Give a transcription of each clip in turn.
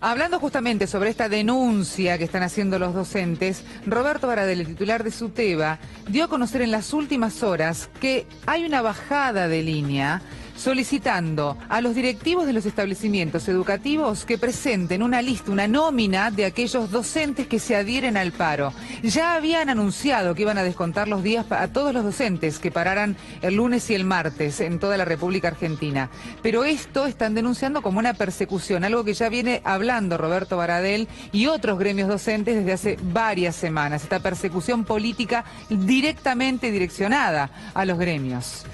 Hablando justamente sobre esta denuncia que están haciendo los docentes, Roberto Baradel, el titular de SUTEBA, dio a conocer en las últimas horas que hay una bajada de línea solicitando a los directivos de los establecimientos educativos que presenten una lista, una nómina de aquellos docentes que se adhieren al paro. Ya habían anunciado que iban a descontar los días a todos los docentes que pararan el lunes y el martes en toda la República Argentina. Pero esto están denunciando como una persecución, algo que ya viene hablando Roberto Baradel y otros gremios docentes desde hace varias semanas. Esta persecución política directamente direccionada a los gremios.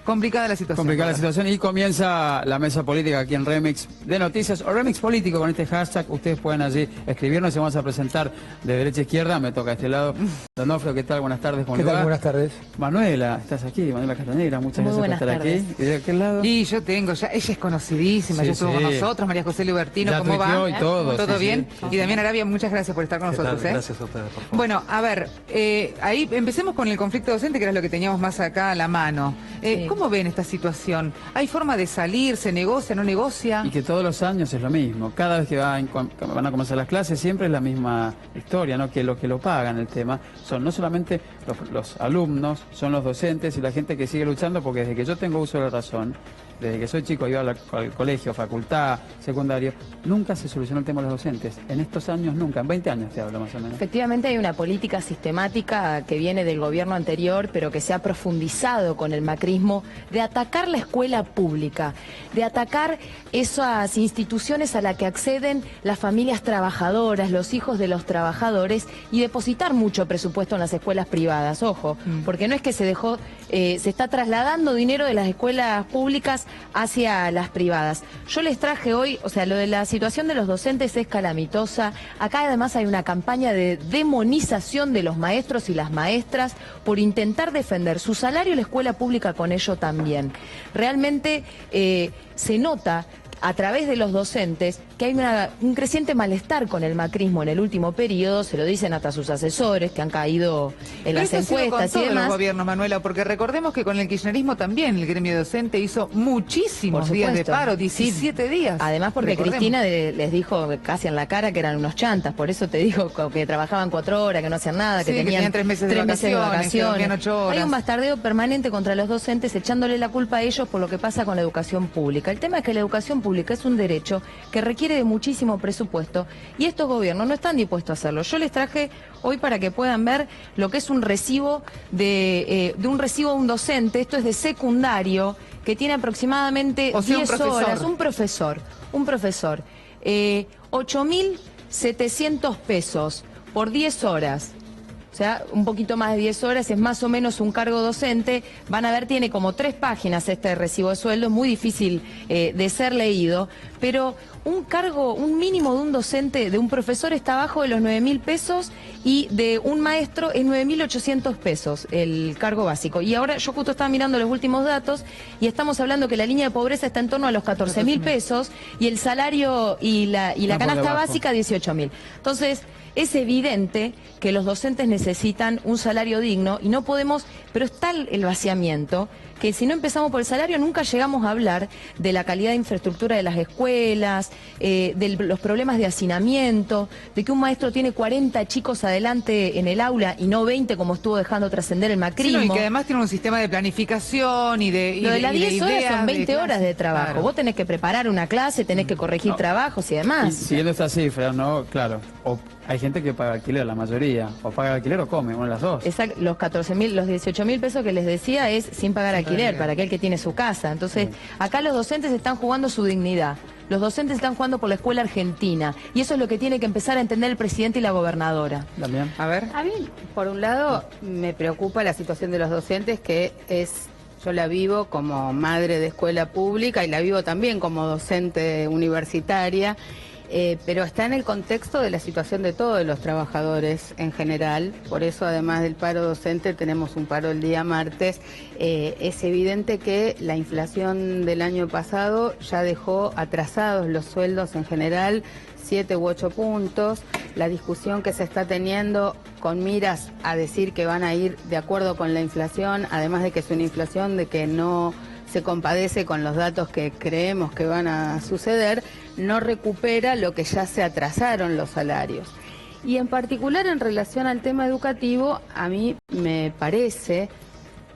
Complicada la situación. Complicada la situación y comienza la mesa política aquí en Remix de Noticias o Remix Político con este hashtag. Ustedes pueden allí escribirnos y vamos a presentar de derecha a izquierda. Me toca a este lado. Donofrio, ¿qué tal? Buenas tardes. ¿Qué tal? Buenas tardes. Manuela, estás aquí. Manuela Castañeda, muchas gracias por estar aquí. ¿Y de aquel lado? Y yo tengo, ya ella es conocidísima, ya estuvo con nosotros, María José Lubertino, ¿cómo va? Y todo. ¿Todo bien? Y Damián Arabia, muchas gracias por estar con nosotros. Gracias a ustedes, por favor. Bueno, a ver, ahí empecemos con el conflicto docente, que era lo que teníamos más acá a la mano. ¿Cómo ven esta situación? ¿Hay forma de salir? ¿Se negocia? ¿No negocia? Y que todos los años es lo mismo. Cada vez que van a comenzar las clases siempre es la misma historia, ¿no? Que lo pagan el tema son no solamente los alumnos, son los docentes y la gente que sigue luchando, porque desde que yo tengo uso de la razón, desde que soy chico, iba al colegio, facultad, secundario, nunca se solucionó el tema de los docentes. En estos años nunca, en 20 años te hablo más o menos. Efectivamente hay una política sistemática que viene del gobierno anterior, pero que se ha profundizado con el macrismo, de atacar la escuela pública, de atacar esas instituciones a las que acceden las familias trabajadoras, los hijos de los trabajadores, y depositar mucho presupuesto en las escuelas privadas, ojo, porque no es que se dejó, se está trasladando dinero de las escuelas públicas hacia las privadas. Yo les traje hoy, o sea, lo de la situación de los docentes es calamitosa. Acá además hay una campaña de demonización de los maestros y las maestras por intentar defender su salario y la escuela pública con ello también. Realmente se nota a través de los docentes que hay un creciente malestar con el macrismo en el último periodo, se lo dicen hasta sus asesores que han caído en las encuestas y demás. Los gobiernos, Manuela, porque recordemos que con el kirchnerismo también el gremio docente hizo muchísimos días de paro, 17 días. Además porque Cristina les dijo casi en la cara que eran unos chantas, por eso te digo que trabajaban 4 horas, que no hacían nada, que tenían 3 meses de vacaciones, que dormían 8 horas. Hay un bastardeo permanente contra los docentes, echándole la culpa a ellos por lo que pasa con la educación pública. El tema es que la educación pública es un derecho que requiere de muchísimo presupuesto y estos gobiernos no están dispuestos a hacerlo. Yo les traje hoy para que puedan ver lo que es un recibo de un recibo de un docente. Esto es de secundario, que tiene aproximadamente 10 horas. Un profesor. 8.700 pesos por 10 horas. O sea, un poquito más de 10 horas, es más o menos un cargo docente. Van a ver, tiene como 3 páginas este recibo de sueldo, es muy difícil de ser leído, pero un cargo, un mínimo de un docente, de un profesor, está abajo de los 9.000 pesos y de un maestro es 9.800 pesos el cargo básico. Y ahora yo justo estaba mirando los últimos datos y estamos hablando que la línea de pobreza está en torno a los 14.000 pesos y el salario y la canasta básica 18.000. Entonces, es evidente que los docentes necesitan un salario digno y no podemos, pero está el vaciamiento, que si no empezamos por el salario nunca llegamos a hablar de la calidad de infraestructura de las escuelas, de los problemas de hacinamiento, de que un maestro tiene 40 chicos adelante en el aula y no 20 como estuvo dejando trascender el macrismo. Sí, no, y que además tiene un sistema de planificación y de Lo de las 10 horas son 20 horas de trabajo. Claro. Vos tenés que preparar una clase, tenés que corregir trabajos y demás. Y siguiendo estas cifras, ¿no? Claro. Hay gente que paga alquiler, la mayoría. O paga alquiler o come, una de las dos. Exacto, los 14.000, los 18.000 pesos que les decía es sin pagar alquiler, para aquel que tiene su casa. Entonces, acá los docentes están jugando su dignidad. Los docentes están jugando por la escuela argentina. Y eso es lo que tiene que empezar a entender el presidente y la gobernadora. También. A ver. A mí, por un lado, me preocupa la situación de los docentes, que yo la vivo como madre de escuela pública y la vivo también como docente universitaria. Pero está en el contexto de la situación de todos los trabajadores en general. Por eso, además del paro docente, tenemos un paro el día martes. Es evidente que la inflación del año pasado ya dejó atrasados los sueldos en general, 7 u 8 puntos. La discusión que se está teniendo con miras a decir que van a ir de acuerdo con la inflación, además de que es una inflación de que no se compadece con los datos que creemos que van a suceder, no recupera lo que ya se atrasaron los salarios. Y en particular en relación al tema educativo, a mí me parece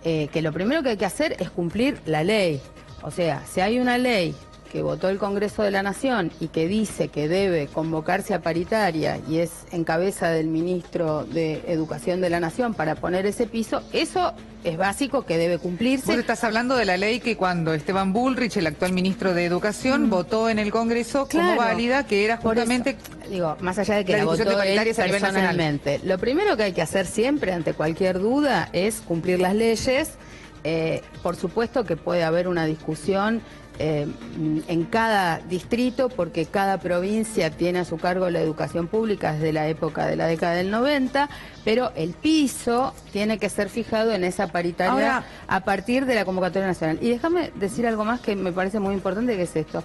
que lo primero que hay que hacer es cumplir la ley. O sea, si hay una ley que votó el Congreso de la Nación y que dice que debe convocarse a paritaria y es en cabeza del ministro de Educación de la Nación para poner ese piso, eso es básico que debe cumplirse. Vos estás hablando de la ley que cuando Esteban Bullrich, el actual ministro de Educación, votó en el Congreso como válida, que era justamente... Digo, más allá de que la votó él personalmente, lo primero que hay que hacer siempre ante cualquier duda es cumplir las leyes. Por supuesto que puede haber una discusión en cada distrito, porque cada provincia tiene a su cargo la educación pública desde la época de la década del 90, pero el piso tiene que ser fijado en esa paritaria a partir de la convocatoria nacional. Y déjame decir algo más que me parece muy importante, que es esto.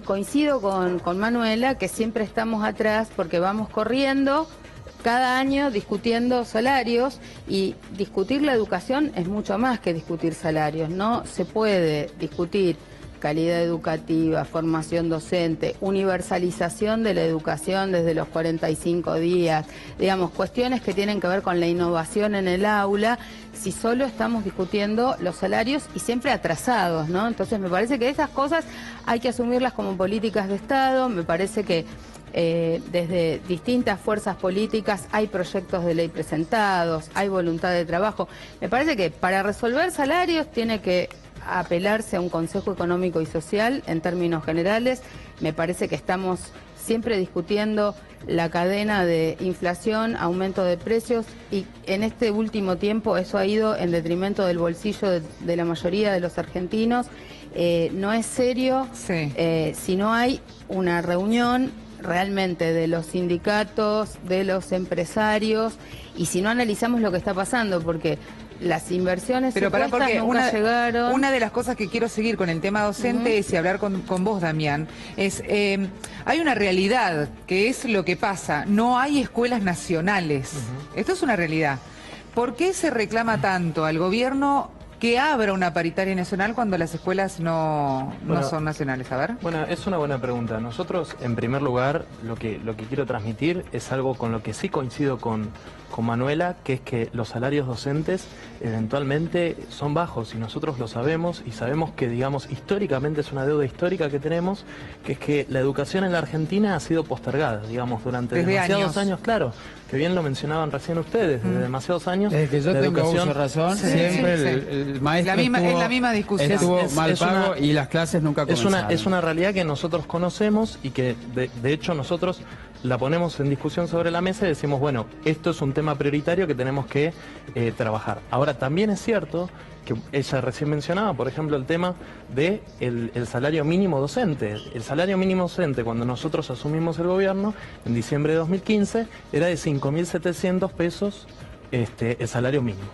Coincido con Manuela, que siempre estamos atrás porque vamos corriendo cada año discutiendo salarios, y discutir la educación es mucho más que discutir salarios. No se puede discutir calidad educativa, formación docente, universalización de la educación desde los 45 días, digamos, cuestiones que tienen que ver con la innovación en el aula, si solo estamos discutiendo los salarios y siempre atrasados, ¿no? Entonces me parece que esas cosas hay que asumirlas como políticas de Estado. Me parece que desde distintas fuerzas políticas hay proyectos de ley presentados, hay voluntad de trabajo. Me parece que para resolver salarios tiene que apelarse a un Consejo Económico y Social en términos generales. Me parece que estamos siempre discutiendo la cadena de inflación, aumento de precios, y en este último tiempo eso ha ido en detrimento del bolsillo de la mayoría de los argentinos. No es serio si no hay una reunión realmente de los sindicatos, de los empresarios, y si no analizamos lo que está pasando, porque las inversiones nunca llegaron. Una de las cosas que quiero seguir con el tema docente es, y hablar con vos, Damián, es hay una realidad que es lo que pasa. No hay escuelas nacionales. Esto es una realidad. ¿Por qué se reclama tanto al gobierno que abra una paritaria nacional cuando las escuelas no son nacionales? A ver. Bueno, es una buena pregunta. Nosotros, en primer lugar, lo que quiero transmitir es algo con lo que sí coincido con Manuela, que es que los salarios docentes eventualmente son bajos, y nosotros lo sabemos, y sabemos que, digamos, históricamente es una deuda histórica que tenemos, que es que la educación en la Argentina ha sido postergada, digamos, durante demasiados años, claro, que bien lo mencionaban recién ustedes, desde demasiados años. Desde que yo tengo uso de razón, siempre el maestro es la misma discusión. Estuvo mal pago y las clases nunca comenzaron. Es una realidad que nosotros conocemos y que, de hecho, nosotros la ponemos en discusión sobre la mesa y decimos, bueno, esto es un tema prioritario que tenemos que trabajar. Ahora, también es cierto que ella recién mencionaba, por ejemplo, el tema de el salario mínimo docente. El salario mínimo docente, cuando nosotros asumimos el gobierno, en diciembre de 2015, era de 5.700 pesos el salario mínimo.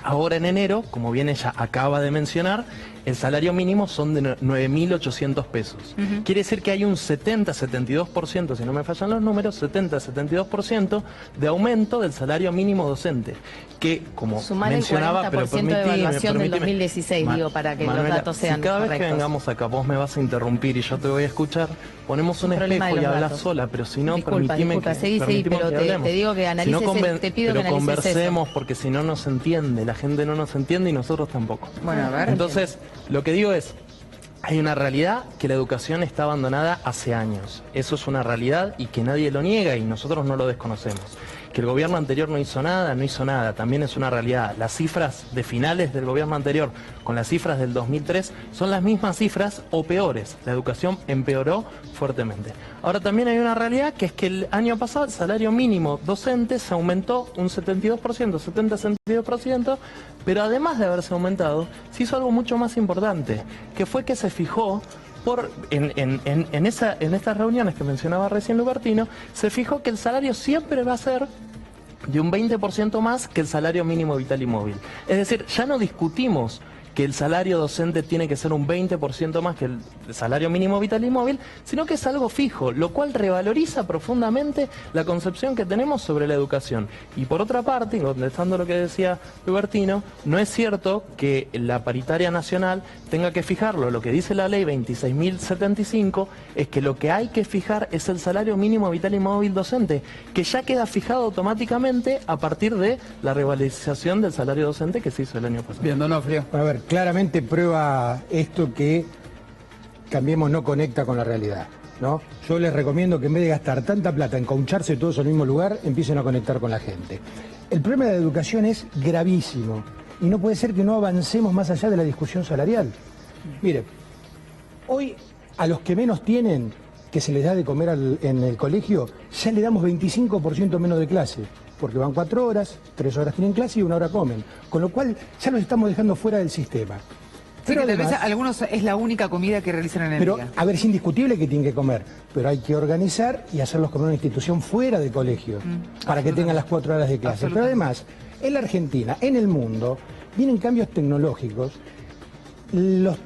Ahora en enero, como bien ella acaba de mencionar, el salario mínimo son de 9.800 pesos. Quiere decir que hay un 70-72%, si no me fallan los números, 70-72% de aumento del salario mínimo docente. Que, como sumar mencionaba, el 40% de evaluación del 2016, digo, para que Manuela, los datos sean si cada correctos. vez que vengamos acá vos me vas a interrumpir y yo te voy a escuchar, ponemos un espejo y hablas sola, pero si no, permitime que hablemos. Te digo que analices, te pido que analices conversemos, eso. porque si no, no se entiende, la gente no nos entiende y nosotros tampoco. Bueno, a ver. Entonces, lo que digo es, hay una realidad que la educación está abandonada hace años. Eso es una realidad y que nadie lo niega y nosotros no lo desconocemos. Que el gobierno anterior no hizo nada, también es una realidad. Las cifras de finales del gobierno anterior con las cifras del 2003 son las mismas cifras o peores. La educación empeoró fuertemente. Ahora también hay una realidad, que es que el año pasado el salario mínimo docente se aumentó un 72%, 70-72%, pero además de haberse aumentado, se hizo algo mucho más importante, que fue que se fijó en estas reuniones que mencionaba recién Lubertino, se fijó que el salario siempre va a ser de un 20% más que el salario mínimo vital y móvil. Es decir, ya no discutimos que el salario docente tiene que ser un 20% más que el salario mínimo vital y móvil, sino que es algo fijo, lo cual revaloriza profundamente la concepción que tenemos sobre la educación. Y por otra parte, contestando lo que decía Lubertino, no es cierto que la paritaria nacional tenga que fijarlo. Lo que dice la ley 26.075 es que lo que hay que fijar es el salario mínimo vital y móvil docente, que ya queda fijado automáticamente a partir de la revalorización del salario docente que se hizo el año pasado. Bien, Donofrio. A ver, claramente prueba esto que Cambiemos no conecta con la realidad, ¿no? Yo les recomiendo que en vez de gastar tanta plata en caucharse todos en el mismo lugar, empiecen a conectar con la gente. El problema de la educación es gravísimo y no puede ser que no avancemos más allá de la discusión salarial. Mire, hoy a los que menos tienen, que se les da de comer en el colegio, ya le damos 25% menos de clase, porque van 4 horas, 3 horas tienen clase y 1 hora comen, con lo cual ya los estamos dejando fuera del sistema. Sí, Pero que tal vez además, algunos es la única comida que realizan en el pero, día. a ver, es indiscutible que tienen que comer, pero hay que organizar y hacerlos comer en una institución fuera del colegio, para que tengan las 4 horas de clase. Pero además, en la Argentina, en el mundo, vienen cambios tecnológicos.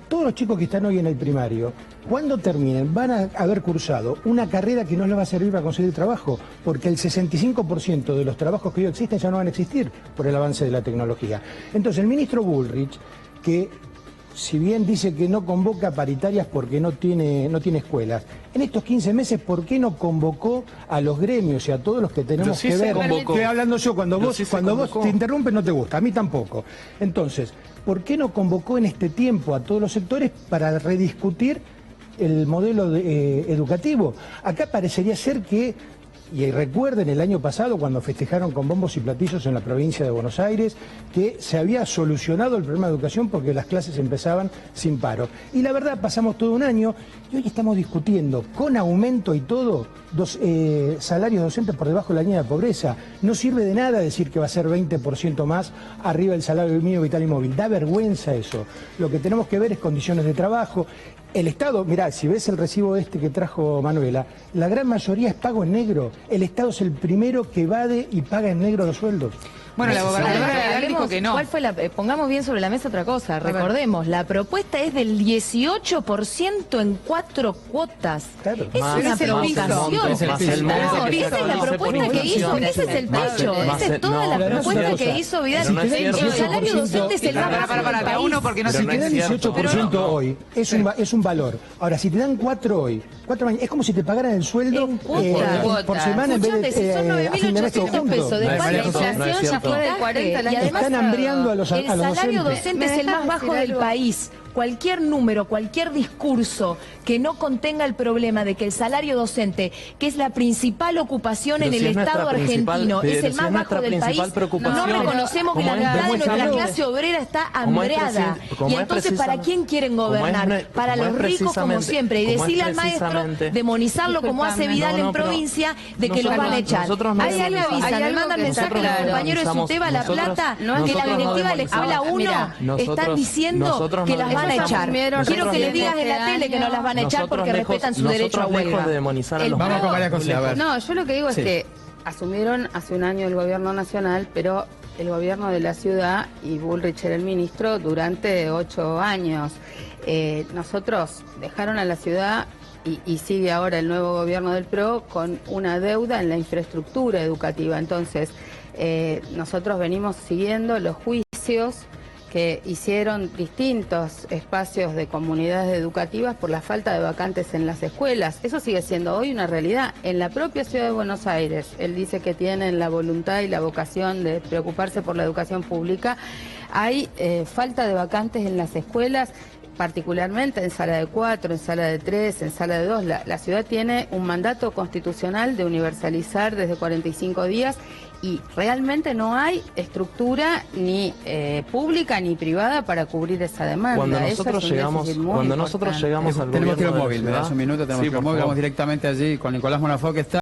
Todos los chicos que están hoy en el primario, cuando terminen, van a haber cursado una carrera que no les va a servir para conseguir trabajo, porque el 65% de los trabajos que hoy existen ya no van a existir por el avance de la tecnología. Entonces, el ministro Bullrich, que si bien dice que no convoca paritarias porque no tiene escuelas, en estos 15 meses, ¿por qué no convocó a los gremios y a todos los que tenemos que ver? Estoy hablando yo, cuando vos te interrumpes no te gusta, a mí tampoco. Entonces, ¿por qué no convocó en este tiempo a todos los sectores para rediscutir el modelo educativo? Acá parecería ser que, y recuerden el año pasado cuando festejaron con bombos y platillos en la provincia de Buenos Aires, que se había solucionado el problema de educación porque las clases empezaban sin paro. Y la verdad, pasamos todo un año y hoy estamos discutiendo con aumento y todo, salarios docentes por debajo de la línea de pobreza. No sirve de nada decir que va a ser 20% más arriba del salario mínimo vital y móvil. Da vergüenza eso. Lo que tenemos que ver es condiciones de trabajo. El Estado, mirá, si ves el recibo que trajo Manuela, la gran mayoría es pago en negro. El Estado es el primero que evade y paga en negro los sueldos. Bueno, la gobernadora dijo que no. ¿Cuál fue pongamos bien sobre la mesa otra cosa. Recordemos, la propuesta es del 18% en 4 cuotas. Claro. Es una provocación. Es el piso. No, esa es la propuesta que hizo, ese es el techo, esa es toda la propuesta que hizo Vidal. El salario docente es el más bajo del Para país. uno, porque no Si se te dan 18% hoy, es un valor. Ahora, si te dan 4 hoy, 4 mañana, es como si te pagaran el sueldo En cuotas. por semana en vez Escuchame, si son de a fin de mes todo 9.800 junto. pesos, después la inflación ya fue del 40, y además Están hambriando a los el salario docentes. docente es el más bajo del país. Cualquier número, cualquier discurso que no contenga el problema de que el salario docente, que es la principal ocupación en el Estado argentino, es el más bajo del país, no reconocemos que la mitad de nuestra clase obrera está hambreada. Y entonces, ¿para quién quieren gobernar? Para los ricos, como siempre. Y decirle al maestro, demonizarlo como hace Vidal en provincia, de que los van a echar. Ahí le avisan, le mandan mensaje a los compañeros de Suteba La Plata, que la directiva de la Escuela 1 están diciendo que las van a echar. Quiero que le digas en la tele que no las van a echar porque respetan su derecho a huelga. Vamos con varias cosas, a ver. No, yo lo que digo es Sí. que asumieron hace un año el gobierno nacional, pero el gobierno de la ciudad y Bullrich era el ministro durante 8 años. Nosotros dejaron a la ciudad y sigue ahora el nuevo gobierno del PRO con una deuda en la infraestructura educativa. Entonces, nosotros venimos siguiendo los juicios que hicieron distintos espacios de comunidades educativas por la falta de vacantes en las escuelas. Eso sigue siendo hoy una realidad. En la propia ciudad de Buenos Aires, él dice que tienen la voluntad y la vocación de preocuparse por la educación pública. Hay falta de vacantes en las escuelas, particularmente en sala de 4, en sala de 3, en sala de 2. La ciudad tiene un mandato constitucional de universalizar desde 45 días y realmente no hay estructura ni pública ni privada para cubrir esa demanda. Cuando nosotros llegamos al Tenemos gobierno que ir de la móvil, me das ciudad. un minuto, tenemos Sí, que ir por móvil, favor. vamos directamente allí con Nicolás Monafó, que está